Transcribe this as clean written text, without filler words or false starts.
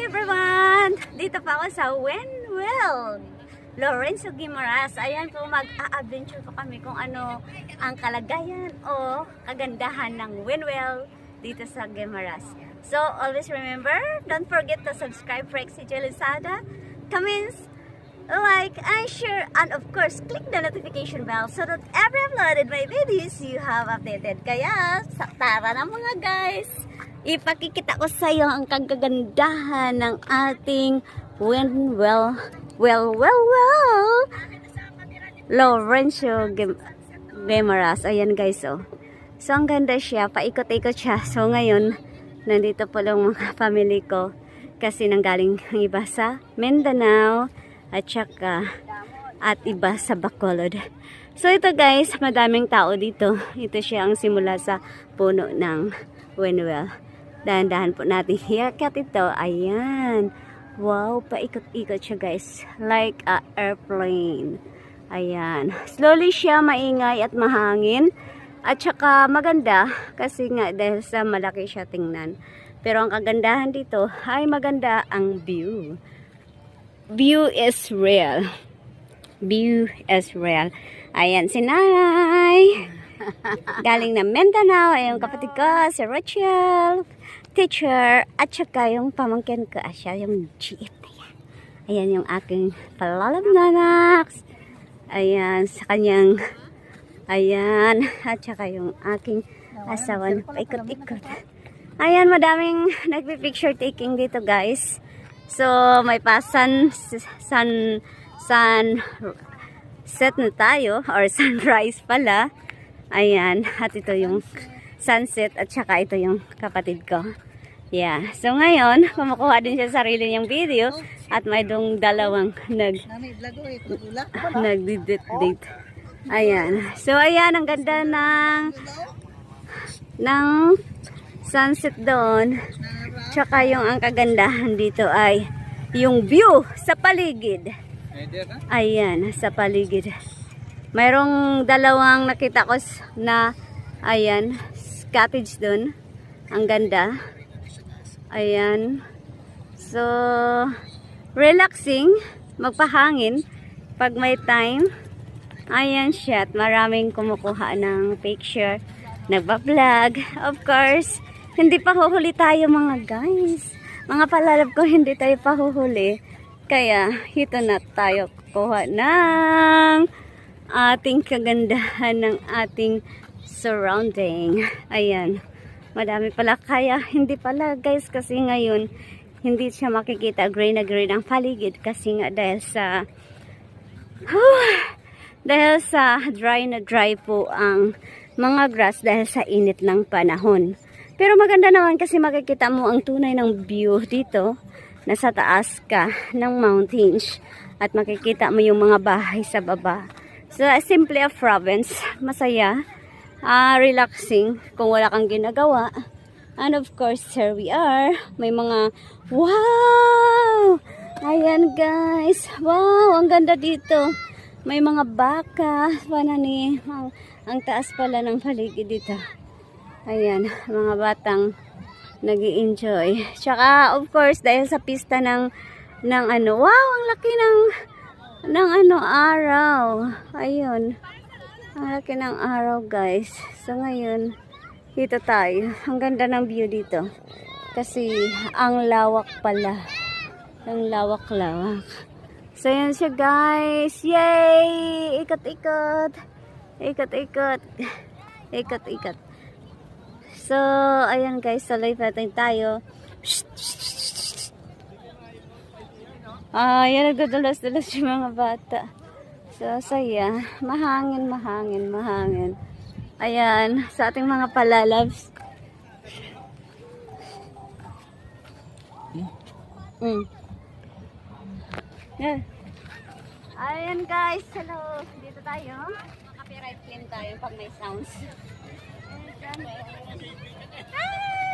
everyone! Dito pa ako sa Winwell, Lorenzo Guimaras. Ayan po, mag-a-adventure po kami kung ano ang kalagayan o kagandahan ng Winwell dito sa Guimaras. So, always remember, don't forget to subscribe for Exige Lizada, comments, like, and share, and of course, click the notification bell so that every uploaded my videos you have updated. Kaya, tara na mga guys! Ipakikita ko sa iyo ang kagagandahan ng ating Winwell Lorenzo Guimaras. Ayan guys, oh. So ang ganda siya, paikot-ikot siya. So ngayon, nandito po lang mga family ko kasi nanggaling ang iba sa Mindanao at saka at iba sa Bacolod. So ito guys, madaming tao dito. Ito siya ang simula sa puno ng Winwell. Dahan-dahan po natin hiyakat ito. Ayan. Wow, paikot-ikot siya guys. Like a airplane. Ayan. Slowly siya, maingay at mahangin. At saka maganda kasi nga dahil sa malaki siya tingnan. Pero ang kagandahan dito ay maganda ang view. View is real. View is real. Ayan si Nanay. Galing na Mindanao. Ayan kapatid ko, si Rachel. Teacher. At saka yung pamangkin ko. Siya yung GF na yan. Ayan yung aking palalab na anak. Ayan sa kanyang. Ayan. At saka yung aking asawan. Paikot-ikot. Ayan, madaming nagpi-picture taking dito guys. So, may pa sunset na tayo. Or sunrise pala. Ayan. At ito yung sunset at saka ito yung kapatid ko. Yeah. So ngayon, kumukuha din siya sarili niyang video at may dong dalawang nag-date. Ayan. So ayan, ang ganda ng sunset doon. Tsaka yung ang kagandahan dito ay yung view sa paligid. Ayan, sa paligid. Mayroong dalawang nakita ko na ayan, cottage doon. Ang ganda. Ayan. So, relaxing. Magpahangin. Pag may time. Ayan siya. At maraming kumukuha ng picture. Nagpa-vlog. Of course, hindi pa huhuli tayo mga guys. Mga palalab ko, hindi tayo pa huhuli. Kaya, ito na tayo kukuha ng ating kagandahan ng ating surrounding. Ayan. Madami pala kaya. Hindi pala guys kasi ngayon hindi siya makikita green na green ang paligid kasi nga dahil sa dry na dry po ang mga grass dahil sa init ng panahon. Pero maganda naman kasi makikita mo ang tunay ng view dito. Nasa taas ka ng mountains at makikita mo yung mga bahay sa baba. So simply a province. Masaya. Relaxing kung wala kang ginagawa. And of course, here we are. May mga wow! Ayan guys. Wow, ang ganda dito. May mga baka. Panani, ang taas pala ng paligid dito. Ayan, mga batang nag-i-enjoy. Tsaka of course, dahil sa pista ng ano, wow, ang laki ng araw. Ayun. Ang laki ng araw guys. So ngayon, dito tayo. Ang ganda ng view dito. Kasi ang lawak pala. Ang lawak-lawak. So yan siya guys. Yay! Ikot-ikot. Ikot-ikot. Ikot-ikot. So, ayan guys. Tuloy natin tayo. Yan nagdudulas-dulas yung mga bata. So, saya. Mahangin. Ayan, sa ating mga palalabs. Yeah. Ayan guys, hello. Dito tayo. Copyright claim tayo pag may sounds. Hi!